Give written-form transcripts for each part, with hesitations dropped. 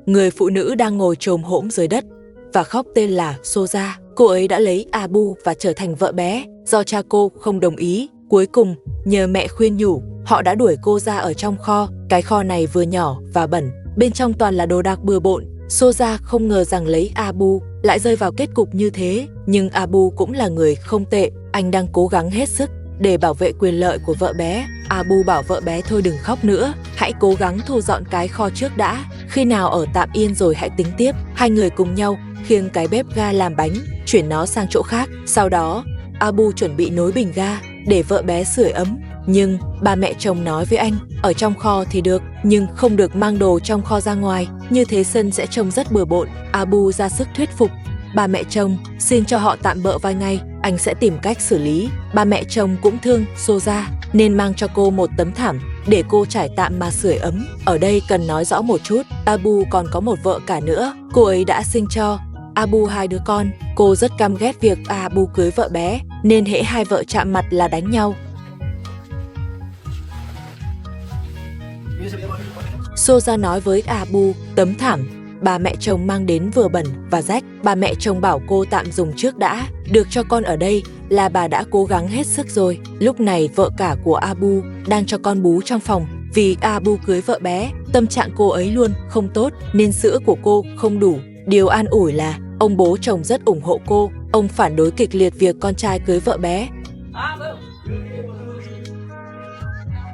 Người phụ nữ đang ngồi chồm hổm dưới đất và khóc tên là Soja. Cô ấy đã lấy Abu và trở thành vợ bé. Do cha cô không đồng ý, cuối cùng nhờ mẹ khuyên nhủ, họ đã đuổi cô ra ở trong kho. Cái kho này vừa nhỏ và bẩn, bên trong toàn là đồ đạc bừa bộn. Soja không ngờ rằng lấy Abu lại rơi vào kết cục như thế. Nhưng Abu cũng là người không tệ, anh đang cố gắng hết sức để bảo vệ quyền lợi của vợ bé. Abu bảo vợ bé thôi đừng khóc nữa, hãy cố gắng thu dọn cái kho trước đã, khi nào ở tạm yên rồi hãy tính tiếp. Hai người cùng nhau khiêng cái bếp ga làm bánh, chuyển nó sang chỗ khác. Sau đó, Abu chuẩn bị nối bình ga để vợ bé sưởi ấm. Nhưng ba mẹ chồng nói với anh, ở trong kho thì được, nhưng không được mang đồ trong kho ra ngoài, như thế sân sẽ trông rất bừa bộn. Abu ra sức thuyết phục ba mẹ chồng, xin cho họ tạm bợ vài ngày, anh sẽ tìm cách xử lý. Ba mẹ chồng cũng thương Soja nên mang cho cô một tấm thảm để cô trải tạm mà sưởi ấm. Ở đây cần nói rõ một chút, Abu còn có một vợ cả nữa, cô ấy đã sinh cho Abu 2 đứa con. Cô rất căm ghét việc Abu cưới vợ bé, nên hễ hai vợ chạm mặt là đánh nhau. Soja nói với Abu, tấm thảm bà mẹ chồng mang đến vừa bẩn và rách. Bà mẹ chồng bảo cô tạm dùng trước đã, được cho con ở đây là bà đã cố gắng hết sức rồi. Lúc này vợ cả của Abu đang cho con bú trong phòng. Vì Abu cưới vợ bé, tâm trạng cô ấy luôn không tốt nên sữa của cô không đủ. Điều an ủi là ông bố chồng rất ủng hộ cô, ông phản đối kịch liệt việc con trai cưới vợ bé.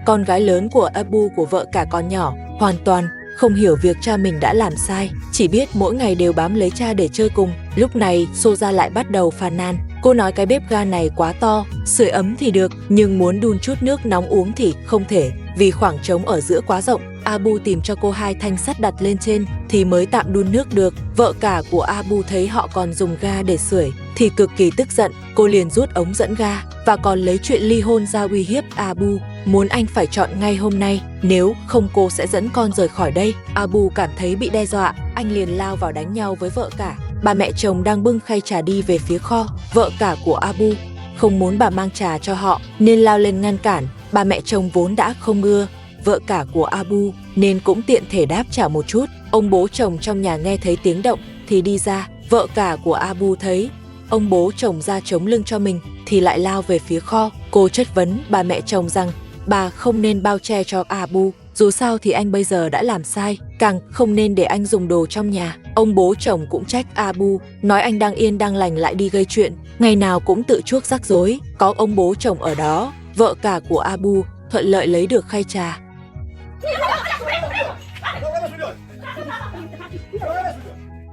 Con gái lớn của Abu của vợ cả con nhỏ hoàn toàn không hiểu việc cha mình đã làm sai, chỉ biết mỗi ngày đều bám lấy cha để chơi cùng. Lúc này Soja lại bắt đầu phàn nàn. Cô nói cái bếp ga này quá to, sưởi ấm thì được, nhưng muốn đun chút nước nóng uống thì không thể, vì khoảng trống ở giữa quá rộng. Abu tìm cho cô 2 thanh sắt đặt lên trên thì mới tạm đun nước được. Vợ cả của Abu thấy họ còn dùng ga để sưởi thì cực kỳ tức giận, cô liền rút ống dẫn ga và còn lấy chuyện ly hôn ra uy hiếp Abu, muốn anh phải chọn ngay hôm nay, nếu không cô sẽ dẫn con rời khỏi đây. Abu cảm thấy bị đe dọa, anh liền lao vào đánh nhau với vợ cả. Bà mẹ chồng đang bưng khay trà đi về phía kho. Vợ cả của Abu không muốn bà mang trà cho họ nên lao lên ngăn cản. Bà mẹ chồng vốn đã không ưa vợ cả của Abu nên cũng tiện thể đáp trả một chút. Ông bố chồng trong nhà nghe thấy tiếng động thì đi ra. Vợ cả của Abu thấy ông bố chồng ra chống lưng cho mình thì lại lao về phía kho. Cô chất vấn bà mẹ chồng rằng bà không nên bao che cho Abu, dù sao thì anh bây giờ đã làm sai, càng không nên để anh dùng đồ trong nhà. Ông bố chồng cũng trách Abu, nói anh đang yên đang lành lại đi gây chuyện, ngày nào cũng tự chuốc rắc rối. Có ông bố chồng ở đó, vợ cả của Abu thuận lợi lấy được khay trà.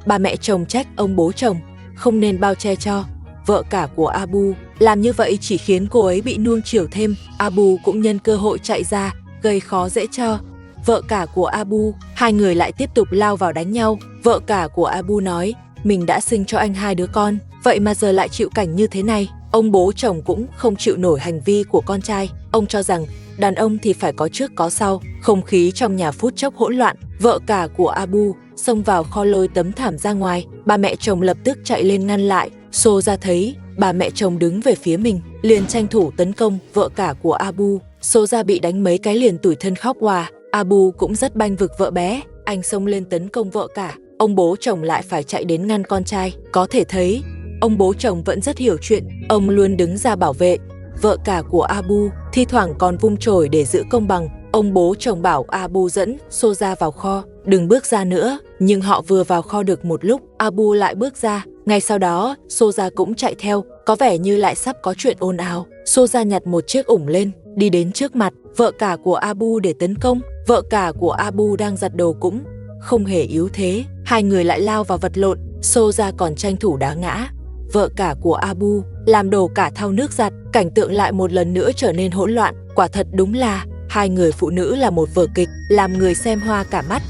Bà mẹ chồng trách ông bố chồng không nên bao che cho vợ cả của Abu, làm như vậy chỉ khiến cô ấy bị nuông chiều thêm. Abu cũng nhân cơ hội chạy ra, gây khó dễ cho vợ cả của Abu. Hai người lại tiếp tục lao vào đánh nhau. Vợ cả của Abu nói mình đã sinh cho anh 2 đứa con, vậy mà giờ lại chịu cảnh như thế này. Ông bố chồng cũng không chịu nổi hành vi của con trai. Ông cho rằng đàn ông thì phải có trước có sau. Không khí trong nhà phút chốc hỗn loạn. Vợ cả của Abu xông vào kho lôi tấm thảm ra ngoài. Bà mẹ chồng lập tức chạy lên ngăn lại. Soja thấy bà mẹ chồng đứng về phía mình, liền tranh thủ tấn công vợ cả của Abu. Soja bị đánh mấy cái liền tủi thân khóc òa. Abu cũng rất banh vực vợ bé, anh xông lên tấn công vợ cả. Ông bố chồng lại phải chạy đến ngăn con trai. Có thể thấy ông bố chồng vẫn rất hiểu chuyện, ông luôn đứng ra bảo vệ vợ cả của Abu, thi thoảng còn vung chổi để giữ công bằng. Ông bố chồng bảo Abu dẫn Soja vào kho, đừng bước ra nữa. Nhưng họ vừa vào kho được một lúc, Abu lại bước ra. Ngay sau đó, Soja cũng chạy theo, có vẻ như lại sắp có chuyện ồn ào. Soja nhặt một chiếc ủng lên, đi đến trước mặt vợ cả của Abu để tấn công. Vợ cả của Abu đang giặt đồ cũng không hề yếu thế, hai người lại lao vào vật lộn. Soja còn tranh thủ đá ngã vợ cả của Abu, làm đổ cả thau nước giặt. Cảnh tượng lại một lần nữa trở nên hỗn loạn. Quả thật đúng là hai người phụ nữ là một vở kịch, làm người xem hoa cả mắt.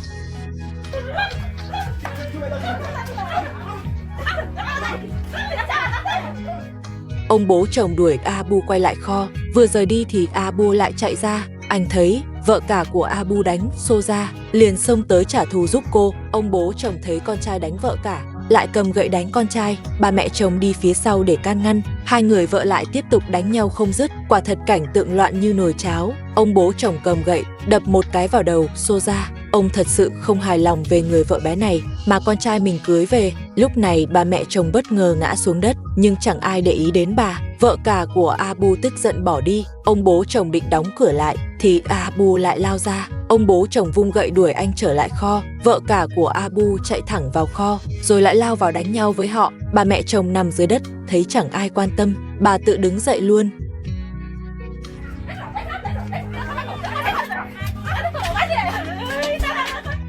Ông bố chồng đuổi Abu quay lại kho, vừa rời đi thì Abu lại chạy ra. Anh thấy vợ vợ cả của Abu đánh Soja, liền xông tới trả thù giúp cô. Ông bố chồng thấy con trai đánh vợ cả, lại cầm gậy đánh con trai. Bà mẹ chồng đi phía sau để can ngăn, hai người vợ lại tiếp tục đánh nhau không dứt. Quả thật cảnh tượng loạn như nồi cháo. Ông bố chồng cầm gậy đập một cái vào đầu Soja. Ông thật sự không hài lòng về người vợ bé này mà con trai mình cưới về. Lúc này bà mẹ chồng bất ngờ ngã xuống đất, nhưng chẳng ai để ý đến bà. Vợ cả của Abu tức giận bỏ đi. Ông bố chồng định đóng cửa lại thì Abu lại lao ra. Ông bố chồng vung gậy đuổi anh trở lại kho. Vợ cả của Abu chạy thẳng vào kho rồi lại lao vào đánh nhau với họ. Bà mẹ chồng nằm dưới đất thấy chẳng ai quan tâm, bà tự đứng dậy luôn.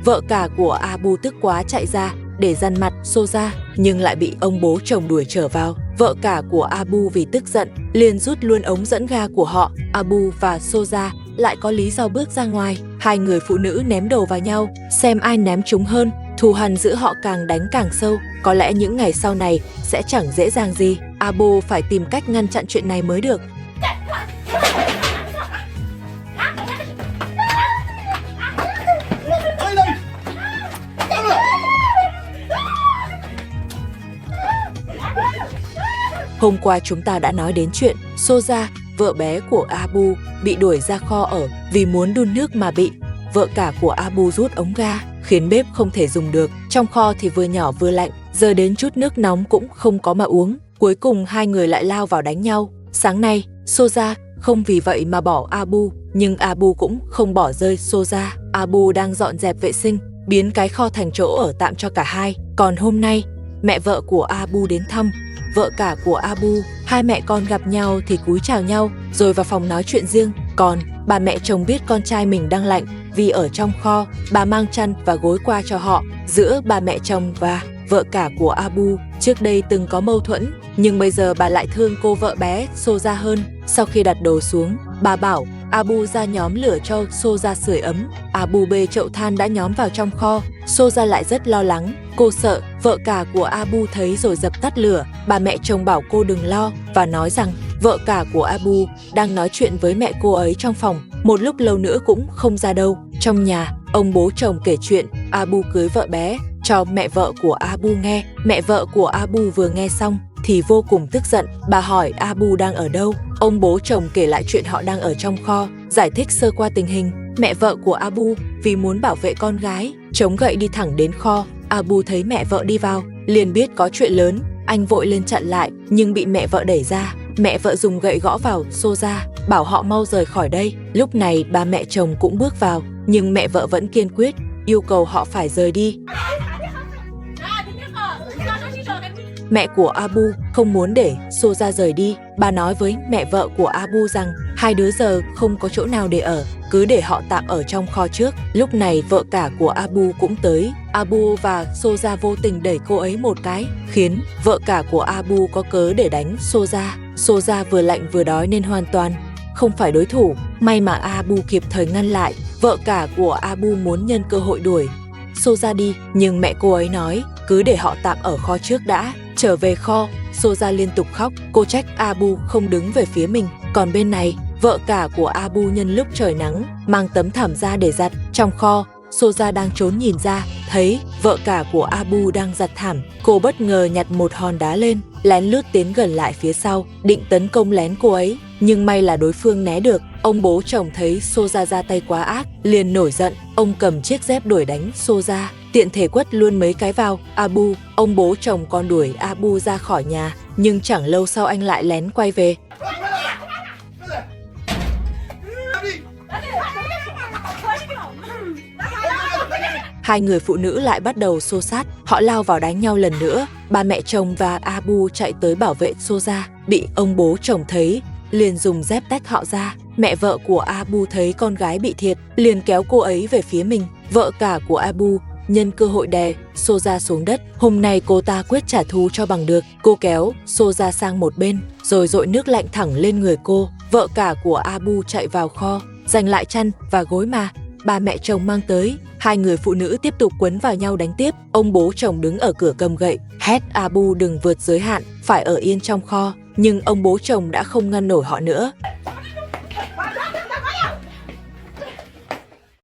Vợ cả của Abu tức quá chạy ra để dằn mặt Soja, nhưng lại bị ông bố chồng đuổi trở vào. Vợ cả của Abu vì tức giận liền rút luôn ống dẫn ga của họ. Abu và Soja lại có lý do bước ra ngoài. Hai người phụ nữ ném đồ vào nhau, xem ai ném trúng hơn. Thù hằn giữa họ càng đánh càng sâu. Có lẽ những ngày sau này sẽ chẳng dễ dàng gì. Abu phải tìm cách ngăn chặn chuyện này mới được. Hôm qua chúng ta đã nói đến chuyện Soja, vợ bé của Abu, bị đuổi ra kho ở vì muốn đun nước mà bị. Vợ cả của Abu rút ống ga, khiến bếp không thể dùng được. Trong kho thì vừa nhỏ vừa lạnh, giờ đến chút nước nóng cũng không có mà uống. Cuối cùng hai người lại lao vào đánh nhau. Sáng nay, Soja không vì vậy mà bỏ Abu, nhưng Abu cũng không bỏ rơi Soja. Abu đang dọn dẹp vệ sinh, biến cái kho thành chỗ ở tạm cho cả hai. Còn hôm nay, mẹ vợ của Abu đến thăm. Vợ cả của Abu, hai mẹ con gặp nhau thì cúi chào nhau rồi vào phòng nói chuyện riêng. Còn bà mẹ chồng biết con trai mình đang lạnh vì ở trong kho, bà mang chăn và gối qua cho họ. Giữa bà mẹ chồng và vợ cả của Abu trước đây từng có mâu thuẫn, nhưng bây giờ bà lại thương cô vợ bé Soja hơn. Sau khi đặt đồ xuống, bà bảo Abu ra nhóm lửa cho Soja sưởi ấm. Abu bê chậu than đã nhóm vào trong kho. Soja lại rất lo lắng, cô sợ. Vợ cả của Abu thấy rồi dập tắt lửa. Bà mẹ chồng bảo cô đừng lo và nói rằng vợ cả của Abu đang nói chuyện với mẹ cô ấy trong phòng, một lúc lâu nữa cũng không ra đâu. Trong nhà, ông bố chồng kể chuyện Abu cưới vợ bé cho mẹ vợ của Abu nghe. Mẹ vợ của Abu vừa nghe xong thì vô cùng tức giận. Bà hỏi Abu đang ở đâu. Ông bố chồng kể lại chuyện họ đang ở trong kho, giải thích sơ qua tình hình. Mẹ vợ của Abu vì muốn bảo vệ con gái, chống gậy đi thẳng đến kho. Abu thấy mẹ vợ đi vào, liền biết có chuyện lớn. Anh vội lên chặn lại, nhưng bị mẹ vợ đẩy ra. Mẹ vợ dùng gậy gõ vào Soja, bảo họ mau rời khỏi đây. Lúc này bà mẹ chồng cũng bước vào, nhưng mẹ vợ vẫn kiên quyết, yêu cầu họ phải rời đi. Mẹ của Abu không muốn để Soja rời đi. Bà nói với mẹ vợ của Abu rằng hai đứa giờ không có chỗ nào để ở, cứ để họ tạm ở trong kho trước. Lúc này vợ cả của Abu cũng tới. Abu và Soja vô tình đẩy cô ấy một cái, khiến vợ cả của Abu có cớ để đánh Soja. Soja vừa lạnh vừa đói nên hoàn toàn không phải đối thủ. May mà Abu kịp thời ngăn lại. Vợ cả của Abu muốn nhân cơ hội đuổi Soja đi, nhưng mẹ cô ấy nói cứ để họ tạm ở kho trước đã. Trở về kho, Soja liên tục khóc. Cô trách Abu không đứng về phía mình. Còn bên này, vợ cả của Abu nhân lúc trời nắng mang tấm thảm ra để giặt. Trong kho, Soja đang trốn nhìn ra, thấy vợ cả của Abu đang giặt thảm. Cô bất ngờ nhặt một hòn đá lên, lén lút tiến gần lại phía sau, định tấn công lén cô ấy. Nhưng may là đối phương né được. Ông bố chồng thấy Soja ra tay quá ác, liền nổi giận. Ông cầm chiếc dép đuổi đánh Soja, tiện thể quất luôn mấy cái vào Abu. Ông bố chồng còn đuổi Abu ra khỏi nhà, nhưng chẳng lâu sau anh lại lén quay về. Hai người phụ nữ lại bắt đầu xô xát, họ lao vào đánh nhau lần nữa. Bà mẹ chồng và Abu chạy tới bảo vệ Soja, bị ông bố chồng thấy, liền dùng dép tách họ ra. Mẹ vợ của Abu thấy con gái bị thiệt, liền kéo cô ấy về phía mình. Vợ cả của Abu nhân cơ hội đè Soja xuống đất. Hôm nay cô ta quyết trả thù cho bằng được. Cô kéo Soja sang một bên, rồi dội nước lạnh thẳng lên người cô. Vợ cả của Abu chạy vào kho, giành lại chăn và gối mà bà mẹ chồng mang tới. Hai người phụ nữ tiếp tục quấn vào nhau đánh tiếp. Ông bố chồng đứng ở cửa cầm gậy, hét Abu đừng vượt giới hạn, phải ở yên trong kho. Nhưng ông bố chồng đã không ngăn nổi họ nữa.